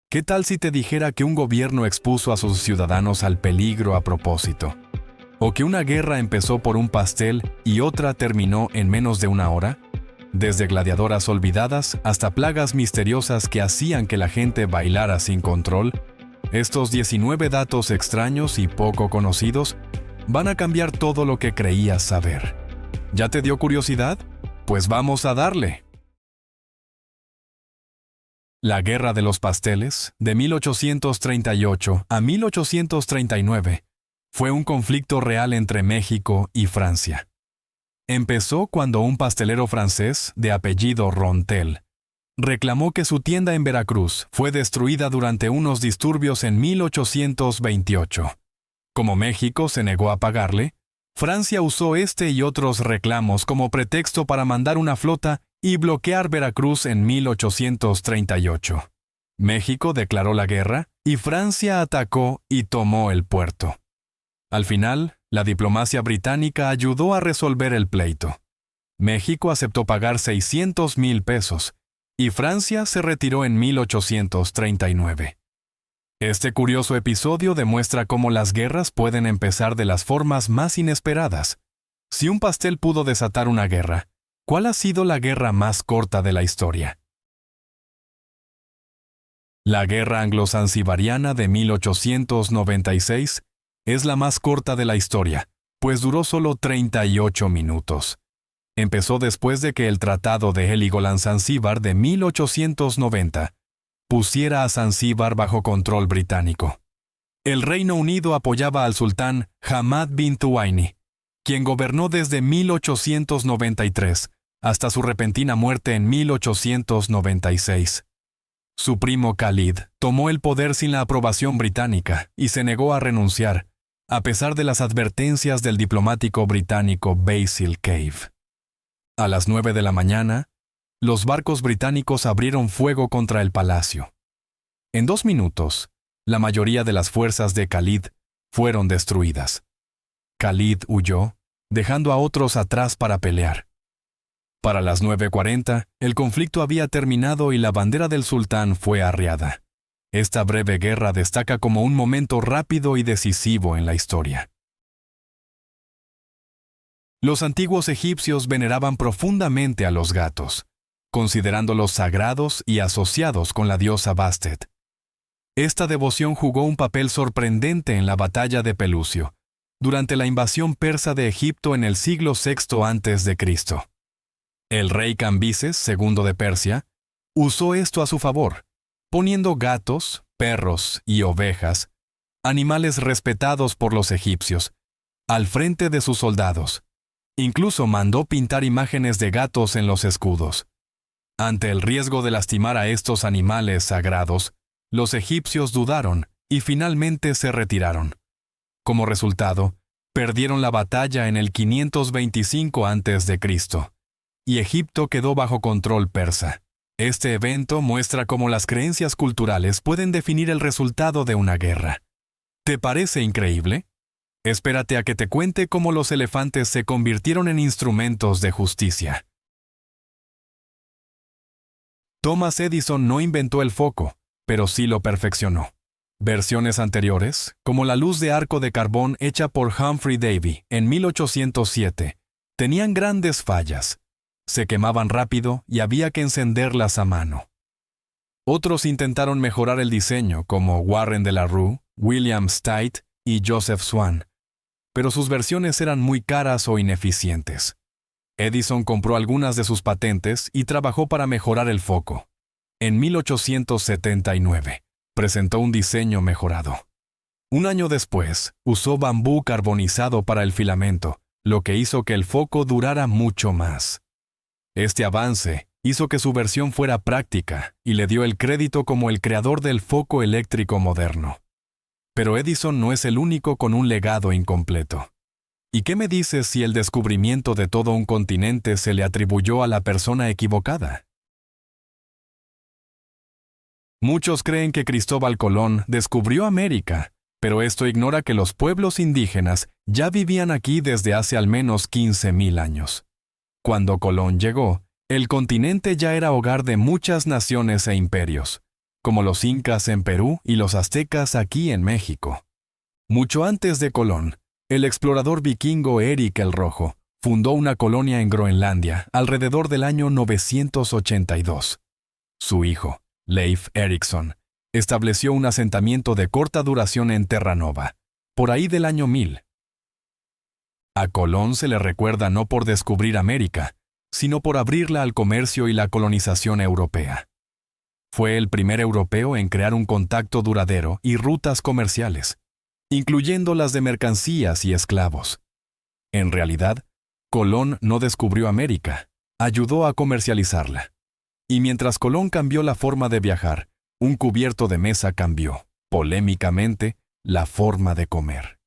¿Qué tal si te dijera que un gobierno expuso a sus ciudadanos al peligro a propósito? ¿O que una guerra empezó por un pastel y otra terminó en menos de una hora? Desde gladiadoras olvidadas hasta plagas misteriosas que hacían que la gente bailara sin control, estos 19 datos extraños y poco conocidos van a cambiar todo lo que creías saber. ¿Ya te dio curiosidad? Pues vamos a darle. La Guerra de los Pasteles, de 1838 a 1839, fue un conflicto real entre México y Francia. Empezó cuando un pastelero francés, de apellido Rontel, reclamó que su tienda en Veracruz fue destruida durante unos disturbios en 1828. Como México se negó a pagarle, Francia usó este y otros reclamos como pretexto para mandar una flota y bloquear Veracruz en 1838. México declaró la guerra y Francia atacó y tomó el puerto. Al final, la diplomacia británica ayudó a resolver el pleito. México aceptó pagar 600,000 pesos y Francia se retiró en 1839. Este curioso episodio demuestra cómo las guerras pueden empezar de las formas más inesperadas. Si un pastel pudo desatar una guerra, ¿cuál ha sido la guerra más corta de la historia? La Guerra Anglo-Zanzibariana de 1896 es la más corta de la historia, pues duró solo 38 minutos. Empezó después de que el Tratado de Heligoland-Zanzíbar de 1890 pusiera a Zanzíbar bajo control británico. El Reino Unido apoyaba al sultán Hamad bin Tuwaini, quien gobernó desde 1893 hasta su repentina muerte en 1896. Su primo Khalid tomó el poder sin la aprobación británica y se negó a renunciar, a pesar de las advertencias del diplomático británico Basil Cave. A las 9 de la mañana, los barcos británicos abrieron fuego contra el palacio. En 2 minutos, la mayoría de las fuerzas de Khalid fueron destruidas. Khalid huyó, dejando a otros atrás para pelear. Para las 9:40, el conflicto había terminado y la bandera del sultán fue arriada. Esta breve guerra destaca como un momento rápido y decisivo en la historia. Los antiguos egipcios veneraban profundamente a los gatos, considerándolos sagrados y asociados con la diosa Bastet. Esta devoción jugó un papel sorprendente en la batalla de Pelusio, durante la invasión persa de Egipto en el siglo VI a.C. El rey Cambises II de Persia usó esto a su favor, poniendo gatos, perros y ovejas, animales respetados por los egipcios, al frente de sus soldados. Incluso mandó pintar imágenes de gatos en los escudos. Ante el riesgo de lastimar a estos animales sagrados, los egipcios dudaron y finalmente se retiraron. Como resultado, perdieron la batalla en el 525 a.C., y Egipto quedó bajo control persa. Este evento muestra cómo las creencias culturales pueden definir el resultado de una guerra. ¿Te parece increíble? Espérate a que te cuente cómo los elefantes se convirtieron en instrumentos de justicia. Thomas Edison no inventó el foco, pero sí lo perfeccionó. Versiones anteriores, como la luz de arco de carbón hecha por Humphrey Davy en 1807, tenían grandes fallas. Se quemaban rápido y había que encenderlas a mano. Otros intentaron mejorar el diseño, como Warren de la Rue, William Stite y Joseph Swan, pero sus versiones eran muy caras o ineficientes. Edison compró algunas de sus patentes y trabajó para mejorar el foco. En 1879, presentó un diseño mejorado. Un año después, usó bambú carbonizado para el filamento, lo que hizo que el foco durara mucho más. Este avance hizo que su versión fuera práctica y le dio el crédito como el creador del foco eléctrico moderno. Pero Edison no es el único con un legado incompleto. ¿Y qué me dices si el descubrimiento de todo un continente se le atribuyó a la persona equivocada? Muchos creen que Cristóbal Colón descubrió América, pero esto ignora que los pueblos indígenas ya vivían aquí desde hace al menos 15,000 años. Cuando Colón llegó, el continente ya era hogar de muchas naciones e imperios, como los incas en Perú y los aztecas aquí en México. Mucho antes de Colón, el explorador vikingo Erik el Rojo fundó una colonia en Groenlandia alrededor del año 982. Su hijo, Leif Erikson, estableció un asentamiento de corta duración en Terranova, por ahí del año 1000. A Colón se le recuerda no por descubrir América, sino por abrirla al comercio y la colonización europea. Fue el primer europeo en crear un contacto duradero y rutas comerciales, incluyendo las de mercancías y esclavos. En realidad, Colón no descubrió América, ayudó a comercializarla. Y mientras Colón cambió la forma de viajar, un cubierto de mesa cambió, polémicamente, la forma de comer.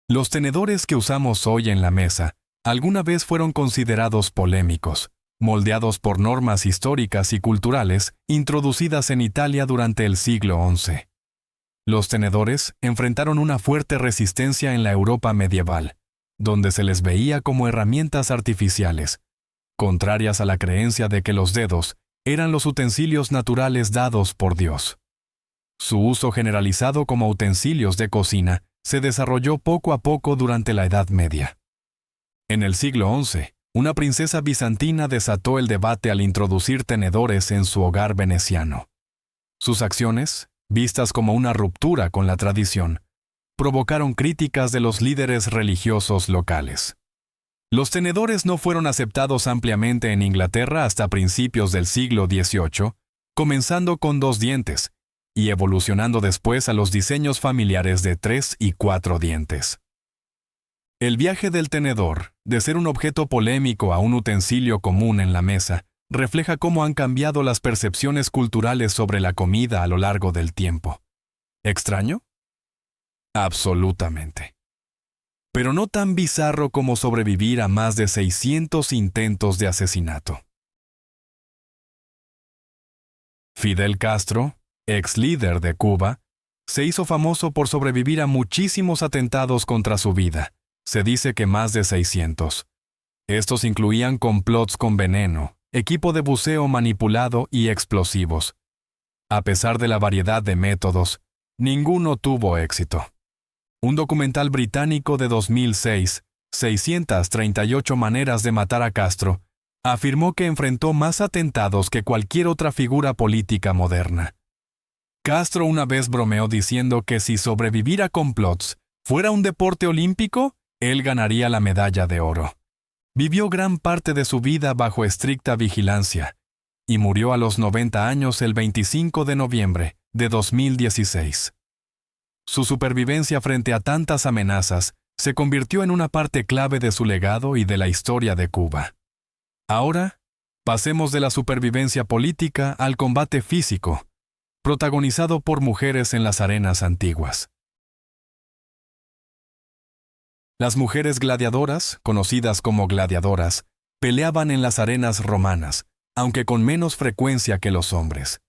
Los tenedores que usamos hoy en la mesa alguna vez fueron considerados polémicos, moldeados por normas históricas y culturales introducidas en Italia durante el siglo XI. Los tenedores enfrentaron una fuerte resistencia en la Europa medieval, donde se les veía como herramientas artificiales, contrarias a la creencia de que los dedos eran los utensilios naturales dados por Dios. Su uso generalizado como utensilios de cocina se desarrolló poco a poco durante la Edad Media. En el siglo XI, una princesa bizantina desató el debate al introducir tenedores en su hogar veneciano. Sus acciones, vistas como una ruptura con la tradición, provocaron críticas de los líderes religiosos locales. Los tenedores no fueron aceptados ampliamente en Inglaterra hasta principios del siglo XVIII, comenzando con 2 dientes, y evolucionando después a los diseños familiares de 3 y 4 dientes. El viaje del tenedor, de ser un objeto polémico a un utensilio común en la mesa, refleja cómo han cambiado las percepciones culturales sobre la comida a lo largo del tiempo. ¿Extraño? Absolutamente. Pero no tan bizarro como sobrevivir a más de 600 intentos de asesinato. Fidel Castro, ex líder de Cuba, se hizo famoso por sobrevivir a muchísimos atentados contra su vida. Se dice que más de 600. Estos incluían complots con veneno, equipo de buceo manipulado y explosivos. A pesar de la variedad de métodos, ninguno tuvo éxito. Un documental británico de 2006, 638 maneras de matar a Castro, afirmó que enfrentó más atentados que cualquier otra figura política moderna. Castro una vez bromeó diciendo que si sobrevivir a complots fuera un deporte olímpico, él ganaría la medalla de oro. Vivió gran parte de su vida bajo estricta vigilancia y murió a los 90 años el 25 de noviembre de 2016. Su supervivencia frente a tantas amenazas se convirtió en una parte clave de su legado y de la historia de Cuba. Ahora, pasemos de la supervivencia política al combate físico, protagonizado por mujeres en las arenas antiguas. Las mujeres gladiadoras, conocidas como gladiadoras, peleaban en las arenas romanas, aunque con menos frecuencia que los hombres.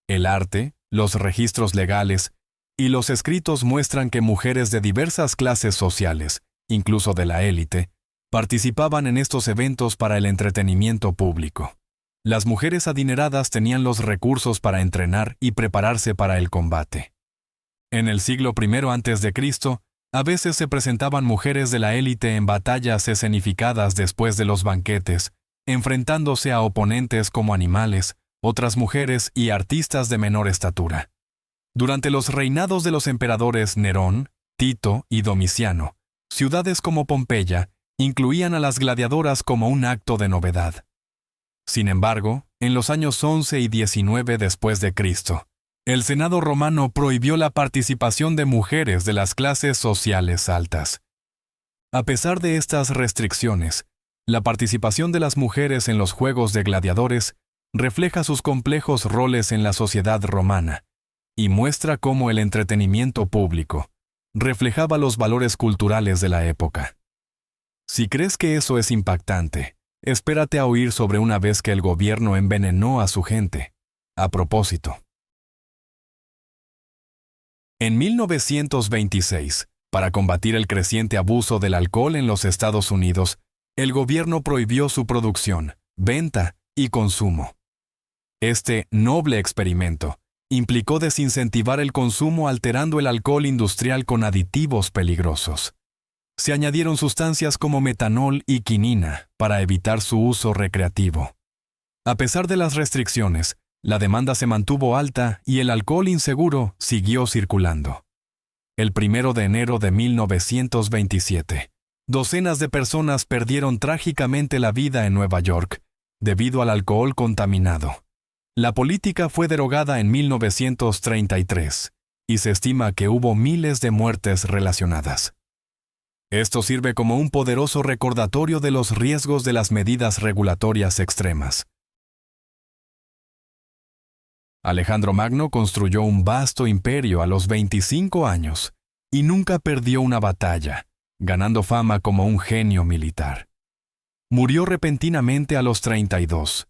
El arte, los registros legales y los escritos muestran que mujeres de diversas clases sociales, incluso de la élite, participaban en estos eventos para el entretenimiento público. Las mujeres adineradas tenían los recursos para entrenar y prepararse para el combate. En el siglo I a.C., a veces se presentaban mujeres de la élite en batallas escenificadas después de los banquetes, enfrentándose a oponentes como animales, otras mujeres y artistas de menor estatura. Durante los reinados de los emperadores Nerón, Tito y Domiciano, ciudades como Pompeya incluían a las gladiadoras como un acto de novedad. Sin embargo, en los años 11 y 19 después de Cristo, el Senado romano prohibió la participación de mujeres de las clases sociales altas. A pesar de estas restricciones, la participación de las mujeres en los juegos de gladiadores refleja sus complejos roles en la sociedad romana y muestra cómo el entretenimiento público reflejaba los valores culturales de la época. Si crees que eso es impactante, espérate a oír sobre una vez que el gobierno envenenó a su gente. A propósito. En 1926, para combatir el creciente abuso del alcohol en los Estados Unidos, el gobierno prohibió su producción, venta y consumo. Este noble experimento implicó desincentivar el consumo alterando el alcohol industrial con aditivos peligrosos. Se añadieron sustancias como metanol y quinina para evitar su uso recreativo. A pesar de las restricciones, la demanda se mantuvo alta y el alcohol inseguro siguió circulando. El 1 de enero de 1927, docenas de personas perdieron trágicamente la vida en Nueva York debido al alcohol contaminado. La política fue derogada en 1933 y se estima que hubo miles de muertes relacionadas. Esto sirve como un poderoso recordatorio de los riesgos de las medidas regulatorias extremas. Alejandro Magno construyó un vasto imperio a los 25 años y nunca perdió una batalla, ganando fama como un genio militar. Murió repentinamente a los 32,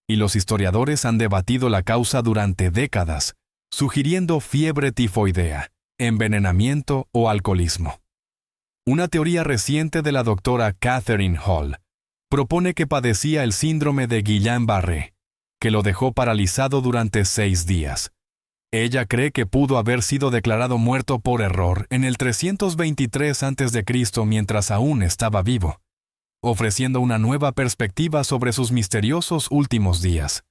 y los historiadores han debatido la causa durante décadas, sugiriendo fiebre tifoidea, envenenamiento o alcoholismo. Una teoría reciente de la doctora Catherine Hall propone que padecía el síndrome de Guillain-Barré, que lo dejó paralizado durante 6 días. Ella cree que pudo haber sido declarado muerto por error en el 323 a.C. mientras aún estaba vivo, ofreciendo una nueva perspectiva sobre sus misteriosos últimos días.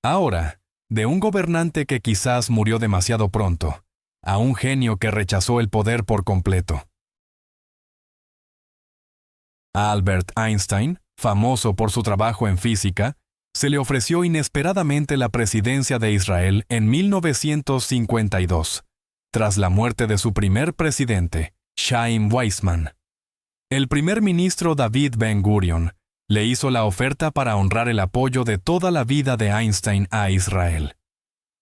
Ahora, de un gobernante que quizás murió demasiado pronto, a un genio que rechazó el poder por completo. A Albert Einstein, famoso por su trabajo en física, se le ofreció inesperadamente la presidencia de Israel en 1952, tras la muerte de su primer presidente, Chaim Weizmann. El primer ministro David Ben-Gurion le hizo la oferta para honrar el apoyo de toda la vida de Einstein a Israel.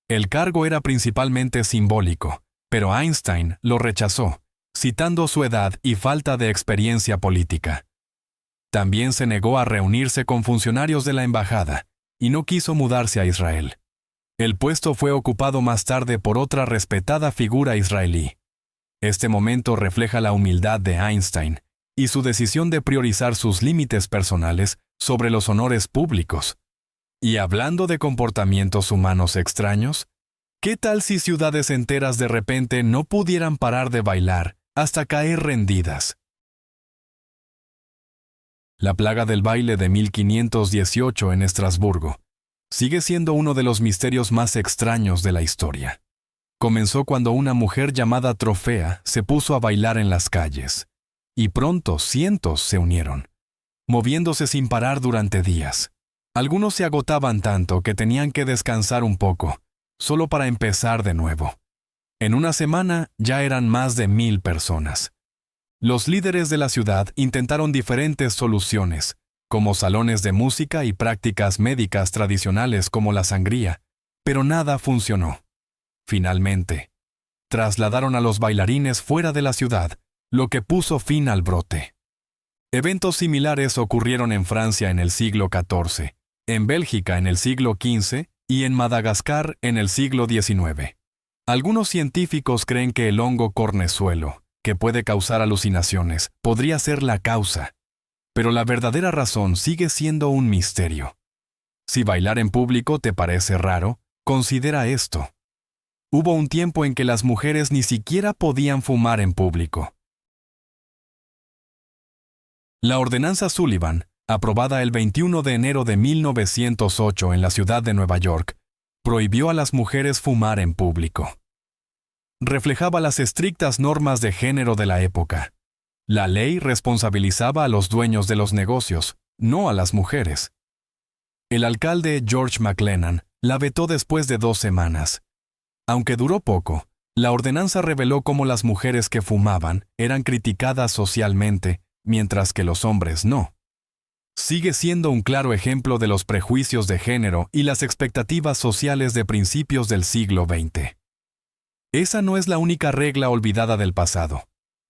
El cargo era principalmente simbólico, pero Einstein lo rechazó, citando su edad y falta de experiencia política. También se negó a reunirse con funcionarios de la embajada y no quiso mudarse a Israel. El puesto fue ocupado más tarde por otra respetada figura israelí. Este momento refleja la humildad de Einstein y su decisión de priorizar sus límites personales sobre los honores públicos. Y hablando de comportamientos humanos extraños, ¿qué tal si ciudades enteras de repente no pudieran parar de bailar hasta caer rendidas? La plaga del baile de 1518 en Estrasburgo sigue siendo uno de los misterios más extraños de la historia. Comenzó cuando una mujer llamada Trofea se puso a bailar en las calles, y pronto cientos se unieron, moviéndose sin parar durante días. Algunos se agotaban tanto que tenían que descansar un poco, solo para empezar de nuevo. En una semana ya eran más de 1000 personas. Los líderes de la ciudad intentaron diferentes soluciones, como salones de música y prácticas médicas tradicionales como la sangría, pero nada funcionó. Finalmente, trasladaron a los bailarines fuera de la ciudad, lo que puso fin al brote. Eventos similares ocurrieron en Francia en el siglo XIV, en Bélgica en el siglo XV y en Madagascar en el siglo XIX. Algunos científicos creen que el hongo cornezuelo, que puede causar alucinaciones, podría ser la causa, pero la verdadera razón sigue siendo un misterio. Si bailar en público te parece raro, considera esto. Hubo un tiempo en que las mujeres ni siquiera podían fumar en público. La Ordenanza Sullivan, aprobada el 21 de enero de 1908 en la ciudad de Nueva York, prohibió a las mujeres fumar en público. Reflejaba las estrictas normas de género de la época. La ley responsabilizaba a los dueños de los negocios, no a las mujeres. El alcalde George McLennan la vetó después de 2 semanas. Aunque duró poco, la ordenanza reveló cómo las mujeres que fumaban eran criticadas socialmente, mientras que los hombres no. Sigue siendo un claro ejemplo de los prejuicios de género y las expectativas sociales de principios del siglo XX. Esa no es la única regla olvidada del pasado.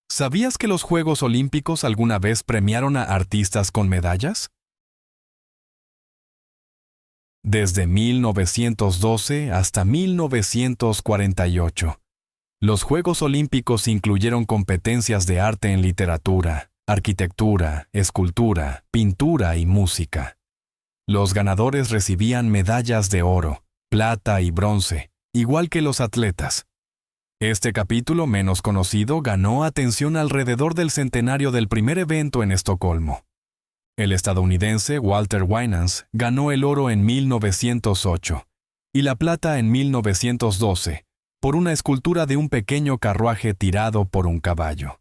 ¿Sabías que los Juegos Olímpicos alguna vez premiaron a artistas con medallas? Desde 1912 hasta 1948, los Juegos Olímpicos incluyeron competencias de arte en literatura, arquitectura, escultura, pintura y música. Los ganadores recibían medallas de oro, plata y bronce, igual que los atletas. Este capítulo menos conocido ganó atención alrededor del centenario del primer evento en Estocolmo. El estadounidense Walter Winans ganó el oro en 1908 y la plata en 1912 por una escultura de un pequeño carruaje tirado por un caballo.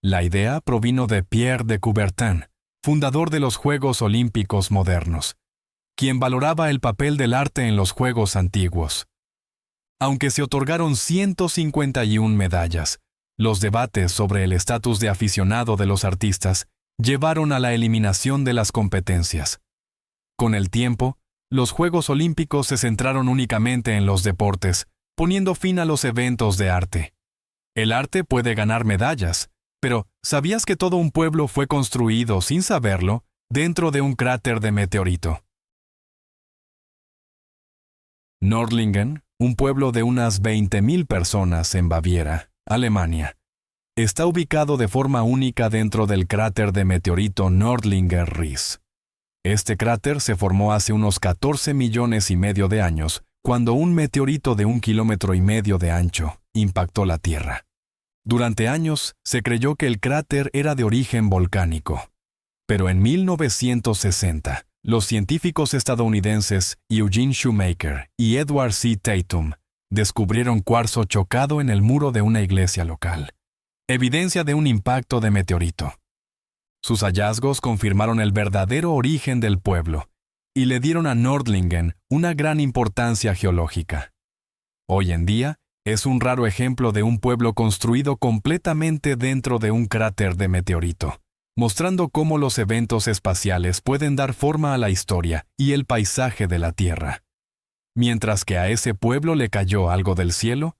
La idea provino de Pierre de Coubertin, fundador de los Juegos Olímpicos modernos, quien valoraba el papel del arte en los Juegos antiguos. Aunque se otorgaron 151 medallas, los debates sobre el estatus de aficionado de los artistas llevaron a la eliminación de las competencias. Con el tiempo, los Juegos Olímpicos se centraron únicamente en los deportes, poniendo fin a los eventos de arte. El arte puede ganar medallas, pero ¿sabías que todo un pueblo fue construido, sin saberlo, dentro de un cráter de meteorito? Nördlingen, un pueblo de unas 20.000 personas en Baviera, Alemania, está ubicado de forma única dentro del cráter de meteorito Nördlinger Ries. Este cráter se formó hace unos 14 millones y medio de años, cuando un meteorito de 1,5 kilómetros de ancho impactó la Tierra. Durante años se creyó que el cráter era de origen volcánico. Pero en 1960, los científicos estadounidenses Eugene Shoemaker y Edward C. Tatum descubrieron cuarzo chocado en el muro de una iglesia local, evidencia de un impacto de meteorito. Sus hallazgos confirmaron el verdadero origen del pueblo y le dieron a Nördlingen una gran importancia geológica. Hoy en día, es un raro ejemplo de un pueblo construido completamente dentro de un cráter de meteorito, mostrando cómo los eventos espaciales pueden dar forma a la historia y el paisaje de la Tierra. Mientras que a ese pueblo le cayó algo del cielo,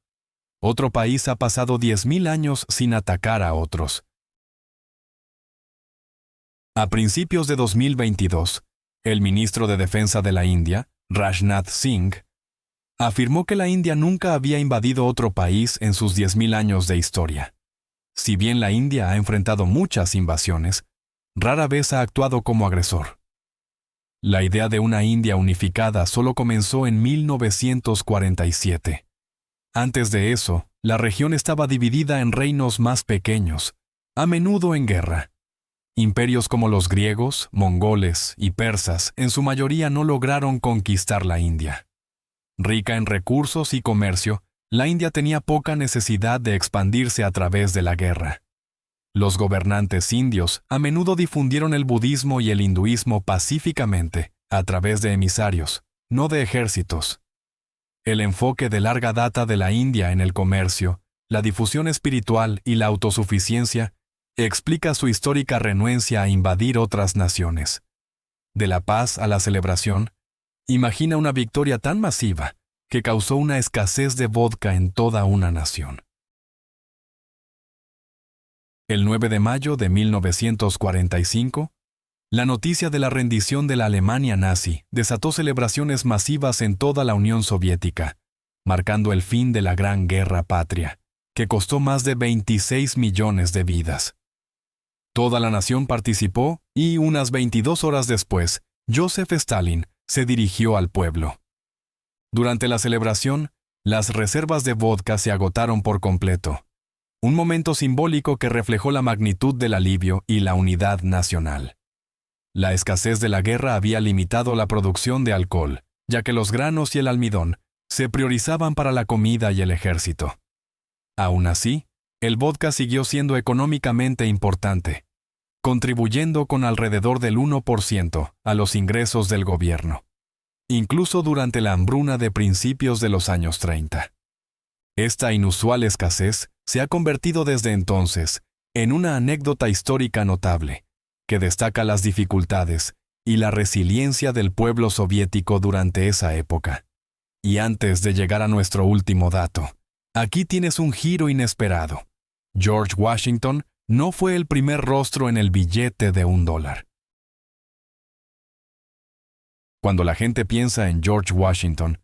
otro país ha pasado 10.000 años sin atacar a otros. A principios de 2022, el ministro de Defensa de la India, Rajnath Singh, afirmó que la India nunca había invadido otro país en sus 10.000 años de historia. Si bien la India ha enfrentado muchas invasiones, rara vez ha actuado como agresor. La idea de una India unificada solo comenzó en 1947. Antes de eso, la región estaba dividida en reinos más pequeños, a menudo en guerra. Imperios como los griegos, mongoles y persas en su mayoría no lograron conquistar la India. Rica en recursos y comercio, la India tenía poca necesidad de expandirse a través de la guerra. Los gobernantes indios a menudo difundieron el budismo y el hinduismo pacíficamente, a través de emisarios, no de ejércitos. El enfoque de larga data de la India en el comercio, la difusión espiritual y la autosuficiencia explica su histórica renuencia a invadir otras naciones. De la paz a la celebración, imagina una victoria tan masiva que causó una escasez de vodka en toda una nación. El 9 de mayo de 1945, la noticia de la rendición de la Alemania nazi desató celebraciones masivas en toda la Unión Soviética, marcando el fin de la Gran Guerra Patria, que costó más de 26 millones de vidas. Toda la nación participó y unas 22 horas después, Joseph Stalin se dirigió al pueblo. Durante la celebración, las reservas de vodka se agotaron por completo. Un momento simbólico que reflejó la magnitud del alivio y la unidad nacional. La escasez de la guerra había limitado la producción de alcohol, ya que los granos y el almidón se priorizaban para la comida y el ejército. Aún así, el vodka siguió siendo económicamente importante, contribuyendo con alrededor del 1% a los ingresos del gobierno, incluso durante la hambruna de principios de los años 30. Esta inusual escasez se ha convertido desde entonces en una anécdota histórica notable, que destaca las dificultades y la resiliencia del pueblo soviético durante esa época. Y antes de llegar a nuestro último dato, aquí tienes un giro inesperado. George Washington no fue el primer rostro en el billete de $1. Cuando la gente piensa en George Washington,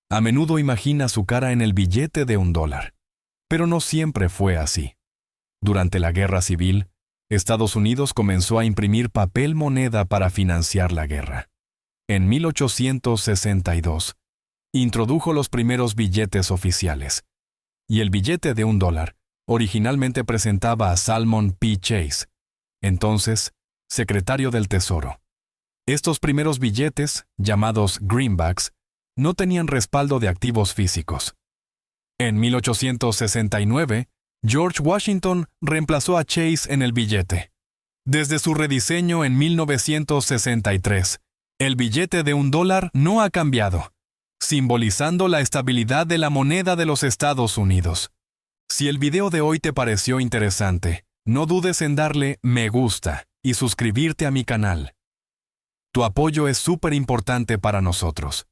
a menudo imagina su cara en el billete de $1. Pero no siempre fue así. Durante la Guerra Civil, Estados Unidos comenzó a imprimir papel moneda para financiar la guerra. en 1862, introdujo los primeros billetes oficiales. Y el billete de $1 originalmente presentaba a Salmon P. Chase, entonces secretario del Tesoro. Estos primeros billetes, llamados greenbacks, no tenían respaldo de activos físicos. En 1869, George Washington reemplazó a Chase en el billete. Desde su rediseño en 1963, el billete de $1 no ha cambiado, simbolizando la estabilidad de la moneda de los Estados Unidos. Si el video de hoy te pareció interesante, no dudes en darle me gusta y suscribirte a mi canal. Tu apoyo es súper importante para nosotros.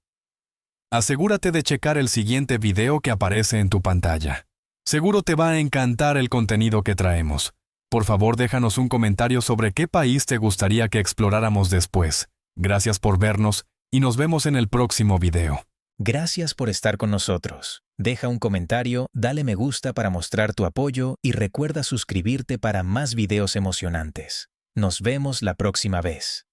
Asegúrate de checar el siguiente video que aparece en tu pantalla. Seguro te va a encantar el contenido que traemos. Por favor, déjanos un comentario sobre qué país te gustaría que exploráramos después. Gracias por vernos y nos vemos en el próximo video. Gracias por estar con nosotros. Deja un comentario, dale me gusta para mostrar tu apoyo y recuerda suscribirte para más videos emocionantes. Nos vemos la próxima vez.